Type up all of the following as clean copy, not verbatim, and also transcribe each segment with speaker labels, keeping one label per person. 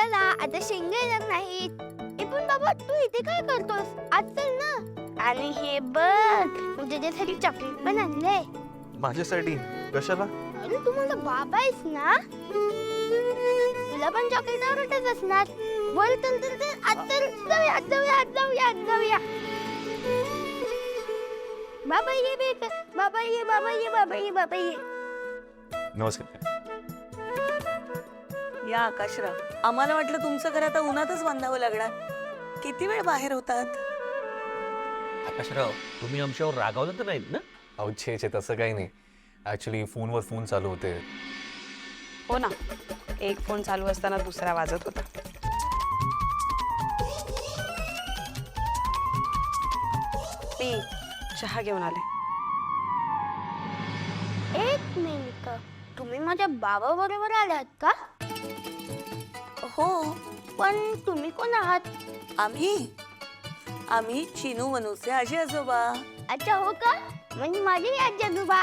Speaker 1: कशाला आता शेंगा येणार नाहीत. ए पण बाबा तू इथे काय करतोस? आज चल ना. आणि हे बघ मी तुझ्यासाठी चॉकलेट पण आणलंय.
Speaker 2: माझ्यासाठी कशाला?
Speaker 1: अरे तू माझा बाबा आहेस ना, तुला पण चॉकलेट आवडतच असणार. बोल चल चल चल आज चल जाऊया आज जाऊया आज जाऊया आज जाऊया. बाबा ये बेटा बाबा ये बाबा ये बाबा ये बाबा ये.
Speaker 2: नमस्कार.
Speaker 3: या आकाशराव, आम्हाला वाटलं तुमचं घर आता उन्हातच बांधावं लागणार. किती वेळ बाहेर होतात?
Speaker 4: आकाशराव, तुम्ही आमच्यावर रागावलं तर नाहीत ना?
Speaker 2: अहो छे तसं काही नाही. ऍक्च्युली फोनवर फोन चालू होते.
Speaker 5: हो ना, एक फोन चालू असताना दुसरा वाजत होता. मी चहा घेऊन आले.
Speaker 1: एक मिनिट, तुम्ही माझ्या बाबा बरोबर आलात का?
Speaker 3: हो.
Speaker 1: पण तुम्ही कोण आहात?
Speaker 3: आम्ही चिनू मनूचे आजी आजोबा.
Speaker 1: अच्छा हो का? म्हणजे माझी आजी आजोबा.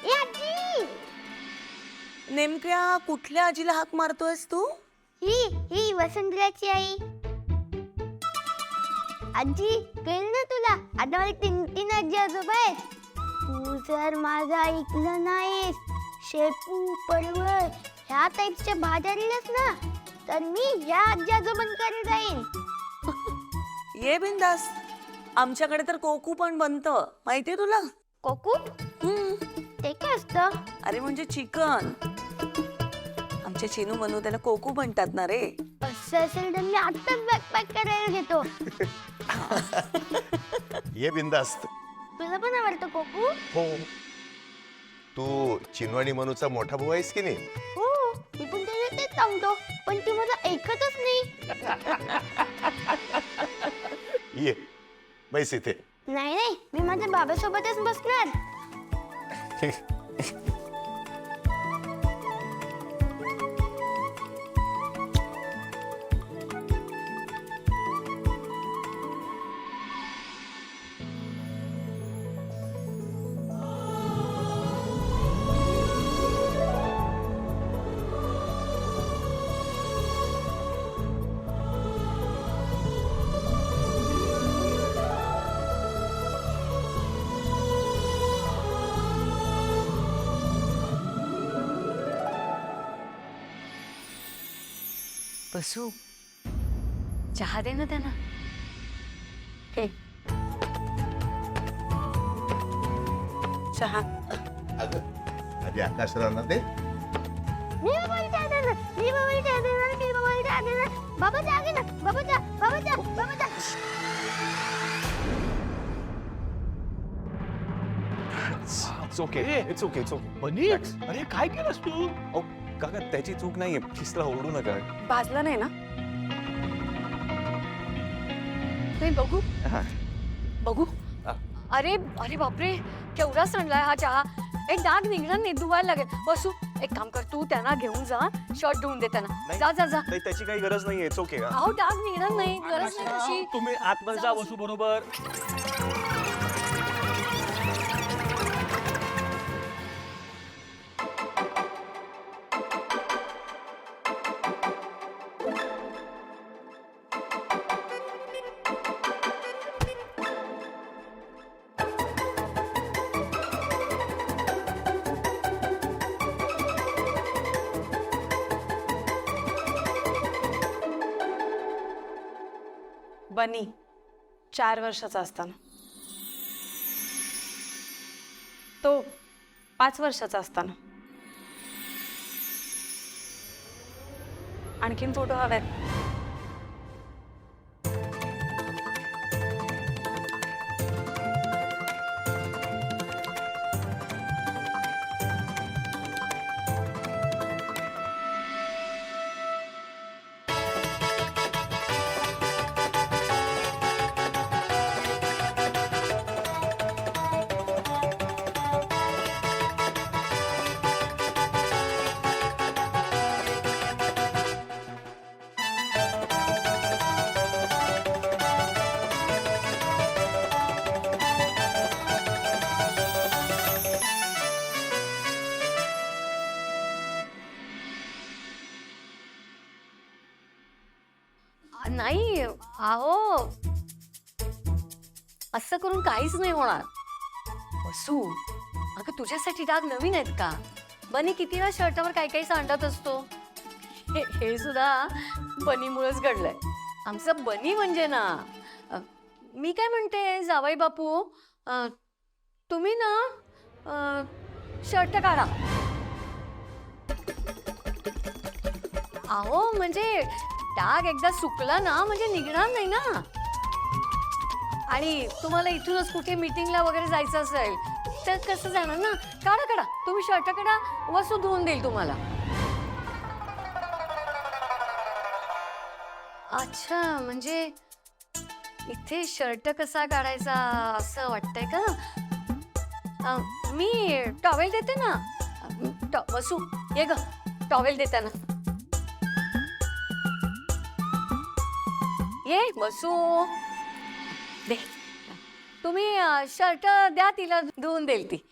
Speaker 1: ए आजी,
Speaker 3: नेमक्या कुठल्या आजीला हाक मारतोयस तू?
Speaker 1: ही वसंतराची आई. आजी कळलं ना तुला, आता मला तीन आजी आजोबा आहेत. तू जर माझं ऐकलं नाहीस, शेपू पडवळ ह्या टाईपच्या भाज्या दिल्यास ना, तर मी ह्या आजी आजोबांकडे जाईन.
Speaker 3: ये बिंदास. आमच्याकडे तर कोकू पण बनतं, माहितीये तुला?
Speaker 1: कोकू ते काय असतं?
Speaker 3: अरे म्हणजे चिकन. आमचे चिनू मनू त्याला कोकू म्हणतात ना रे.
Speaker 1: असं असेल तर मी आत्ताच बॅकपॅक करायला घेतो.
Speaker 6: ये बिंदास्त.
Speaker 1: तुला पण आवडतं कोकू?
Speaker 6: हो. तू चिनवाणी मनूचा मोठा भाऊ आहेस की नाही?
Speaker 1: हो, मी पण त्याला तेच सांगतो, पण ती माझं ऐकतच नाही.
Speaker 6: ये बैस इथे.
Speaker 1: नाही मी माझ्या बाबासोबतच बसणार.
Speaker 5: बसू, चहा दे ना त्यांना. चहा.
Speaker 6: अगं आधी आकाशरावना दे.
Speaker 1: मी बाबाला चहा देणार, मी बाबाला चहा देणार, मी बाबाला चहा देणार. बाबा चहा घे ना, बाबा चहा, बाबा चहा, बाबा चहा.
Speaker 2: It's okay.
Speaker 4: बनी, अरे काय केलंस तू?
Speaker 2: अहो काका त्याची चूक नाहीये. प्लीज ओरडू नका.
Speaker 5: भाजला नाही ना? नाही बघू
Speaker 2: हा.
Speaker 5: बघू. अरे अरे बापरे, केवढा सणलाय हा चहा. एक डाग निघणार नाही, धुवायला लागेल. बसू, एक काम कर, तू त्यांना घेऊन जा, शर्ट धुवून दे त्यांना.
Speaker 2: नाही.
Speaker 5: जा जा जा.
Speaker 2: त्याची काही गरज नाहीये. It's okay.
Speaker 5: अहो डाग निघणार नाही, गरज नाही तशी.
Speaker 4: तुम्ही आतमध्ये जा बसू बरोबर.
Speaker 5: बनी 4 वर्षाचा असताना, तो 5 वर्षाचा असताना. आणखीन फोटो हवेत? नाही अहो, असं करून काहीच नाही होणार. वसू, अगं तुझ्यासाठी डाग नवीन आहेत का? बनी किती वेळा शर्टावर काही काही सांडत असतो. हे सुद्धा बनीमुळेच घडलंय. आमचं बनी म्हणजे ना, मी काय म्हणते जावई बापू, तुम्ही ना शर्ट काढा. अहो म्हणजे डाग एकदा सुकला ना म्हणजे निघणार नाही ना. आणि तुम्हाला इथूनच कुठे मीटिंगला वगैरे जायचं असेल तर कसं जाणार ना. काढा काढा, तुम्ही शर्ट काढा, वसू धुवून देईल तुम्हाला. अच्छा, म्हणजे इथे शर्ट कसा काढायचा असं वाटतंय का? मी टॉवेल देते ना. वसू ये ग, टॉवेल देते ना. ये वसू दे. तुम्ही शर्ट द्या, तिला धुवून देईल ती.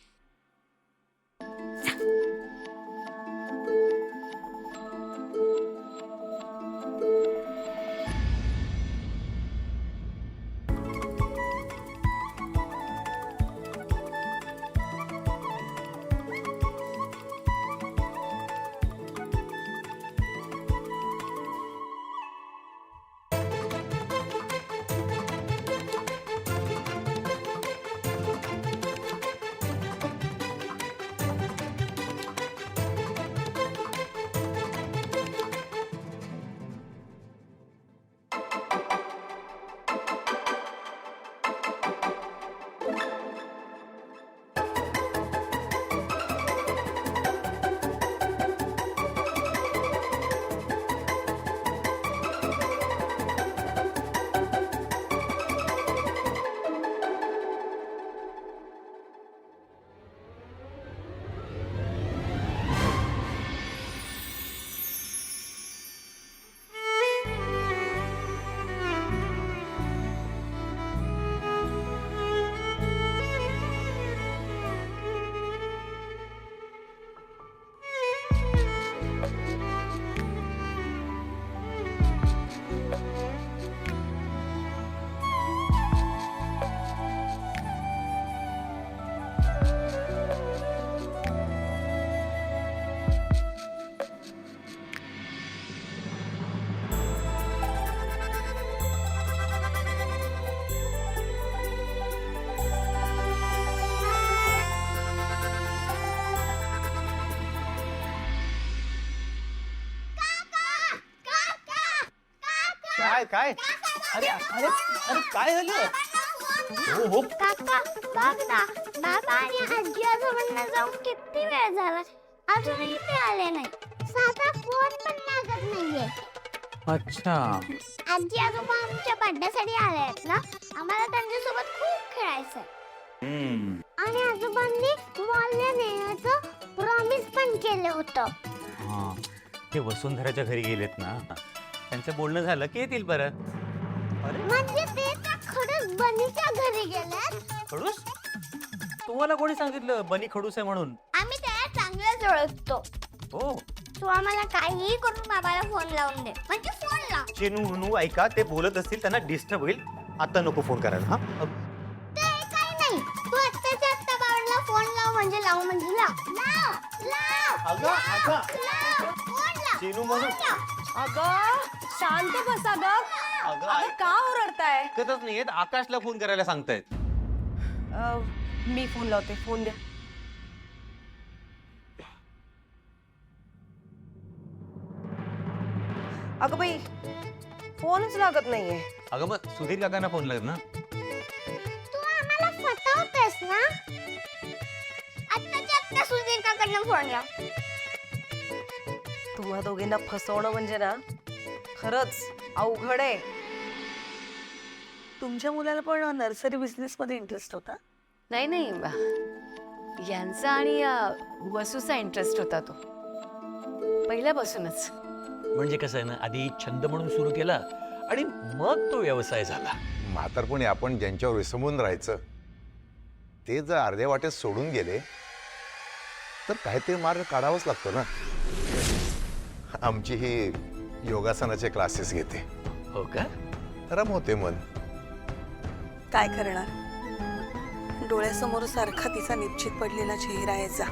Speaker 4: काय अरे अरे अरे काय झालं? हो हो,
Speaker 1: काका बघ ना, बाबा आणि आजी आजोबांना जाऊन किती वेळ झाला, अजूनही ते आले नाही. साधा फोन पण लागत नाहीये.
Speaker 7: अच्छा,
Speaker 1: आजी आजोबा आमच्या बर्थडेसाठी आले आहेत ना, आम्हाला त्यांच्यासोबत खूप खेळायचंय. आणि आजोबांनी मॉलला नेण्याचं प्रॉमिस पण केलं होतं.
Speaker 7: हा, ते वसुंधराच्या घरी गेलेत ना, त्यांचं बोलणं झालं की येतील परत.
Speaker 1: म्हणजे ते तर खरंच बनीच्या घरी गेलेत.
Speaker 7: खडूस? तुम्हाला कोणी सांगितलं बनी खडूस आहे म्हणून?
Speaker 1: आम्ही त्याला चांगलंच ओळखतो.
Speaker 7: हो,
Speaker 1: तू आम्हाला काहीही करून बाबाला फोन लावून दे, म्हणजे फोन लाव.
Speaker 7: चिनू नू ऐका, ते बोलत असतील, त्यांना डिस्टर्ब होईल. आता नको फोन करायला. हा,
Speaker 1: ते काही नाही, तू आत्ताच्या आत्ता बाबाला फोन लाव, म्हणजे लाव, म्हणजे लाव लाव लाव.
Speaker 7: अगं अगं
Speaker 1: फोन लाव.
Speaker 7: चिनू म्हणून
Speaker 3: अगं शांत बसा ग.
Speaker 7: अगं
Speaker 3: अगं का ओरडताय?
Speaker 7: ऐकतच नाहीयेत. आकाशला फोन करायला सांगतायत.
Speaker 3: मी फोन लावते, फोन द्या. अगं बाई, फोनच लागत नाहीये.
Speaker 7: अगं मग सुधीर काकांना फोन लागत ना.
Speaker 1: तू आम्हाला फसवतेस ना. आत्ताच्या आत्ता सुधीर काकांना फोन लाव.
Speaker 3: तुम्हा दोघींना फसवणं म्हणजे ना खरंच अवघड आहे. तुमच्या मुलाला पण नर्सरी बिझनेस मध्ये इंटरेस्ट होता?
Speaker 5: नाही नाही, यांचा आणि वसूचा इंटरेस्ट होता तो पहिल्यापासूनच.
Speaker 4: म्हणजे कसं आहे ना, आधी छंद म्हणून सुरू केला आणि मग तो व्यवसाय झाला.
Speaker 6: म्हातारपणी आपण ज्यांच्यावर विसंबून राहायचं ते जर अर्ध्या वाटेत सोडून गेले तर काहीतरी मार्ग काढावाच लागतो ना. आमची ही योगासनाचे क्लासेस घेते.
Speaker 4: हो का?
Speaker 6: रमवते मन.
Speaker 3: काय करणार, डोळ्यासमोर सारखा तिचा निश्चित पडलेला चेहरा यायचा.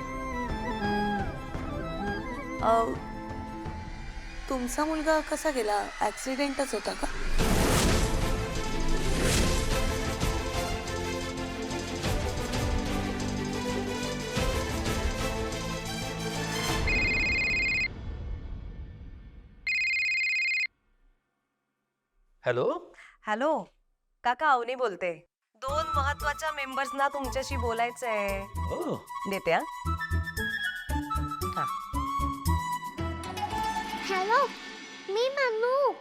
Speaker 3: तुमचा मुलगा कसा गेला? ऍक्सिडेंटच होता का?
Speaker 4: हॅलो.
Speaker 8: हॅलो काका, अवनी बोलते. 2 महत्वाच्या मेंबर्सना तुमच्याशी बोलायचंय.
Speaker 4: हो.
Speaker 8: देते हा.
Speaker 1: हॅलो, मी मनू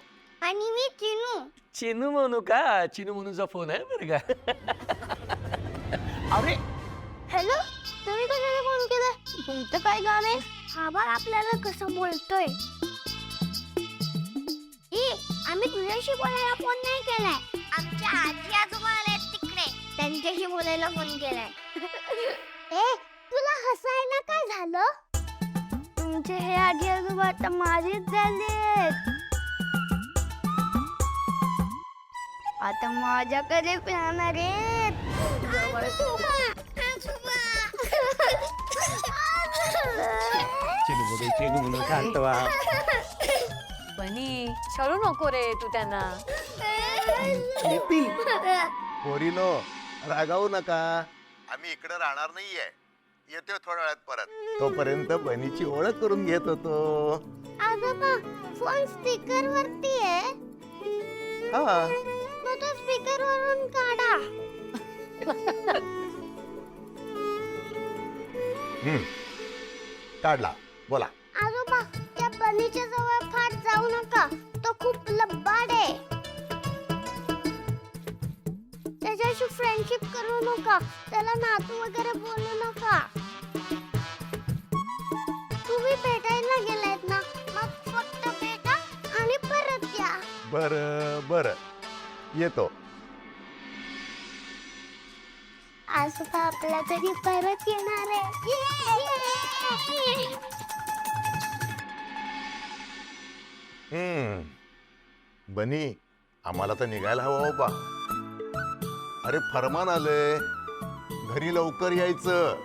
Speaker 1: आणि मी चिनू.
Speaker 4: चिनू म्हणू का? चिनू म्हणूचा फोन आहे बरं का. अरे
Speaker 1: हॅलो, तुम्ही कशाला फोन केलाय? तुमचं काय काम आहे? हा बघ आपल्याला कसं बोलतोय. आम्ही तुझ्याशी बोलायला फोन नाही केलाय. आमच्या आजी आजोबा आले तिकडे, त्यांच्याशी बोलायला फोन केलाय. ए, तुला हसायला काय झालं? तुमचे हे आजी आजोबा आता माझेच झालेत. आता माझ्याकडे राहणार आहेत.
Speaker 4: चिनू बघ, चिनू म्हणून शांत व्हा.
Speaker 5: बनी छळू नको रे तू त्यांना.
Speaker 4: नितीन.
Speaker 6: पोरीनो, रागावू नका. आम्ही इकडे राहणार नाहीये. येतोय थोड्या वेळात परत. तोपर्यंत बनीची ओळख करून घेत होतो.
Speaker 1: आजोबा, फोन स्पीकर वरती आहे.
Speaker 6: हा.
Speaker 1: मग तो स्पीकर वरून काढा.
Speaker 6: काढला. बोला.
Speaker 1: आजोबा, त्या बनीच्या जवळ फार जाऊ नका. तो खूप लबाड आहे. त्याच्याशी फ्रेंडशिप करू नका. त्याला नातू वगैरे बोलू नका. तुम्ही भेटायला गेलायत ना, मग फक्त भेटा आणि परत या.
Speaker 6: बर येतो.
Speaker 1: आजोबा आपल्या तरी परत येणार आहे.
Speaker 6: बनी, आम्हाला तर निघायला हवं बाबा. अरे फरमान आलंय, घरी लवकर यायचं.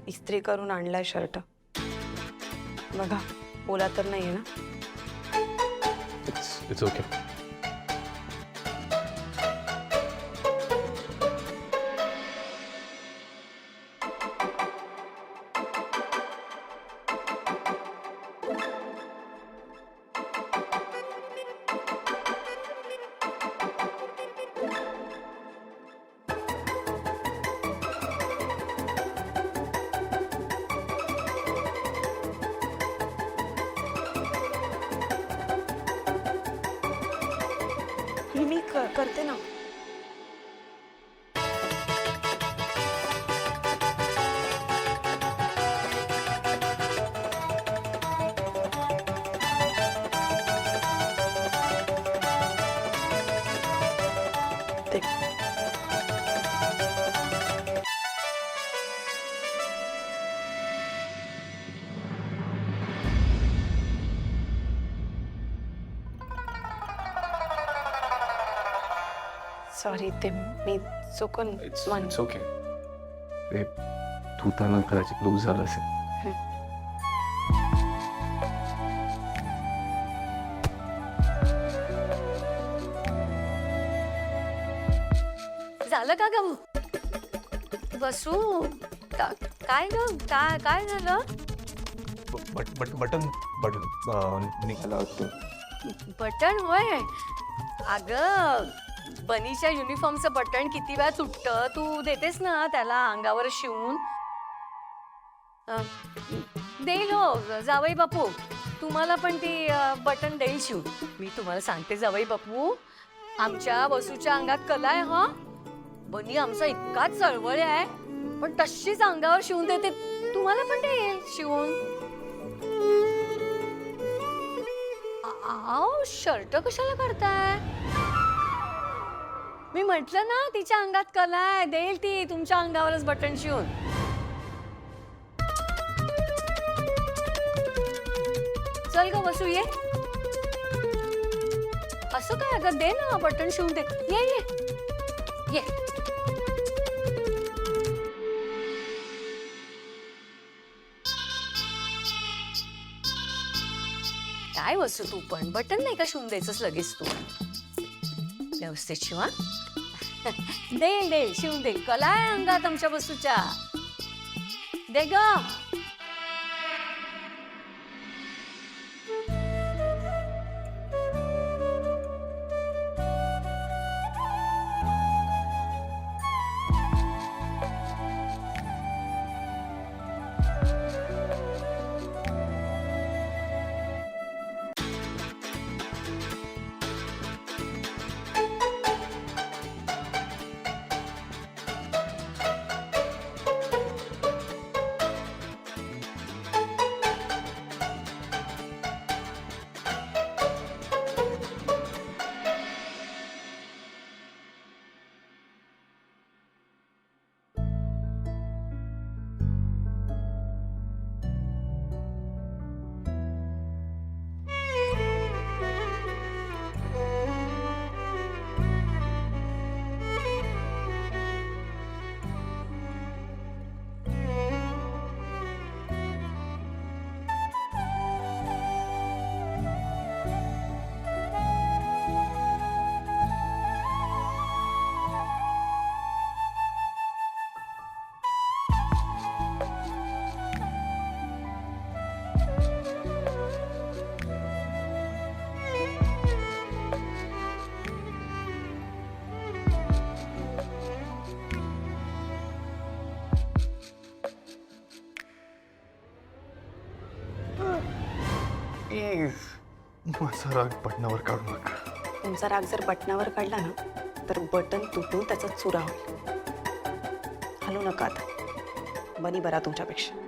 Speaker 8: इस्त्री करून आणलाय शर्ट. बघा, ओला तर नाहीये ना?
Speaker 2: It's okay.
Speaker 8: मी करते ना. ते सॉरी, ते मी चुकून
Speaker 2: इट्स ओके. ते धुताना कदाचित लूज झालं असेल.
Speaker 5: झालं का ग बसू? काय ग, काय झालं?
Speaker 2: बटन निघाला होतं.
Speaker 5: बटन होय? अगं, बनीच्या युनिफॉर्मचं बटन किती वेळा तुटतं. तू देतेस ना त्याला अंगावर शिवून? देईल हो जावई बापू, तुम्हाला पण ती बटन देईल शिवून. मी तुम्हाला सांगते जावई बापू, आमच्या वसूच्या अंगात कला आहे. हा, बनी आमचा इतका चळवळ आहे, पण तशीच अंगावर शिवून देते. तुम्हाला पण देईल शिवून. अहो शर्ट कशाला काढताय? मी म्हटलं ना तिच्या अंगात कला आहे, देईल ती तुमच्या अंगावरच बटन शिवून. चल ग वसू ये. असं काय अगं, दे ना बटन शिवून दे. ये ये ये. काय वसू तू पण बटन नाही का शिवून द्यायचंस लगेच तू? व्यवस्थित शिवा. देईल देईल शिवून देईल. कला आहे अंगात आमच्या वसूच्या. दे ग.
Speaker 2: माझा राग बटनावर काढू नका.
Speaker 9: तुमचा राग जर बटनावर काढला ना तर बटन तुटून त्याचा चुरा होईल. हलू नका आता. बनी बरा तुमच्यापेक्षा.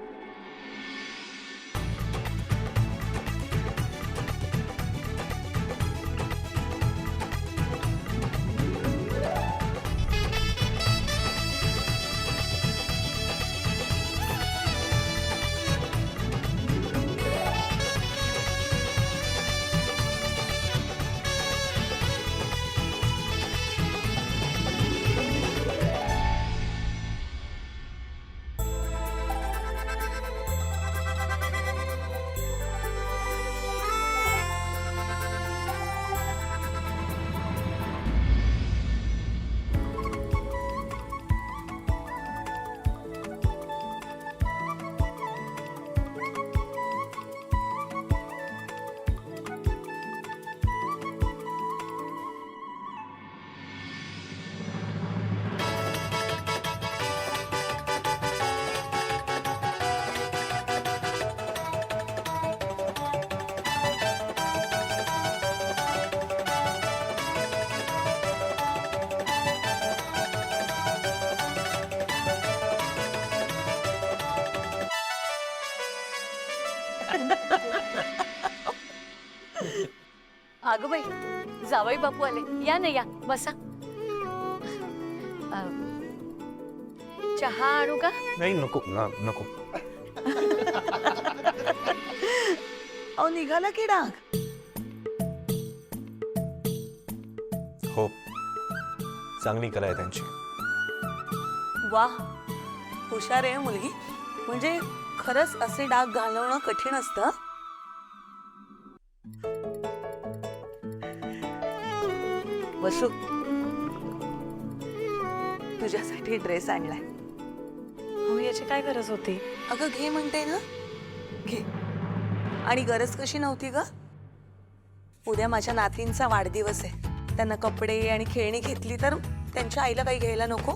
Speaker 5: अगं बाई जावई बापू आले. या ना या बसा. चहा आणू का?
Speaker 2: नाही नको नको.
Speaker 3: अहो निघाला की डाग?
Speaker 2: हो, चांगली कला आहे त्यांची.
Speaker 3: वा, हुशार आहे मुलगी. म्हणजे खरंच असे डाग घालवणं कठीण असतं. वसू, तुझ्यासाठी ड्रेस आणलाय.
Speaker 9: हो याची काय गरज होती?
Speaker 3: अगं घे म्हणते ना, घे. आणि गरज कशी नव्हती ग? उद्या माझ्या नातींचा वाढदिवस आहे. त्यांना कपडे आणि खेळणी घेतली तर त्यांच्या आईला काही घ्यायला नको?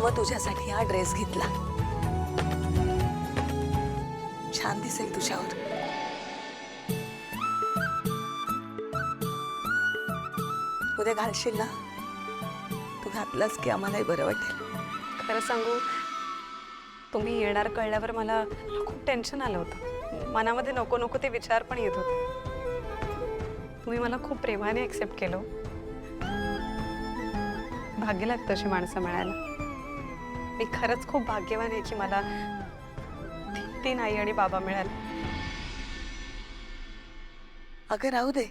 Speaker 3: व तुझ्यासाठी हा ड्रेस घेतला. छान दिसेल तुझ्यावर. उद्या घालशील ना? तू घातलास की आम्हालाही बरं वाटेल.
Speaker 9: खरं सांगू, तुम्ही येणार कळल्यावर मला खूप टेन्शन आलं होतं. मनामध्ये नको नको ते विचार पण येत होते. तुम्ही मला खूप प्रेमाने ॲक्सेप्ट केलं. भाग्य लागतं अशी माणसं मिळायला. मी खरंच खूप भाग्यवान आहे की मला तीन आई आणि बाबा मिळाले.
Speaker 3: अगं राहू दे,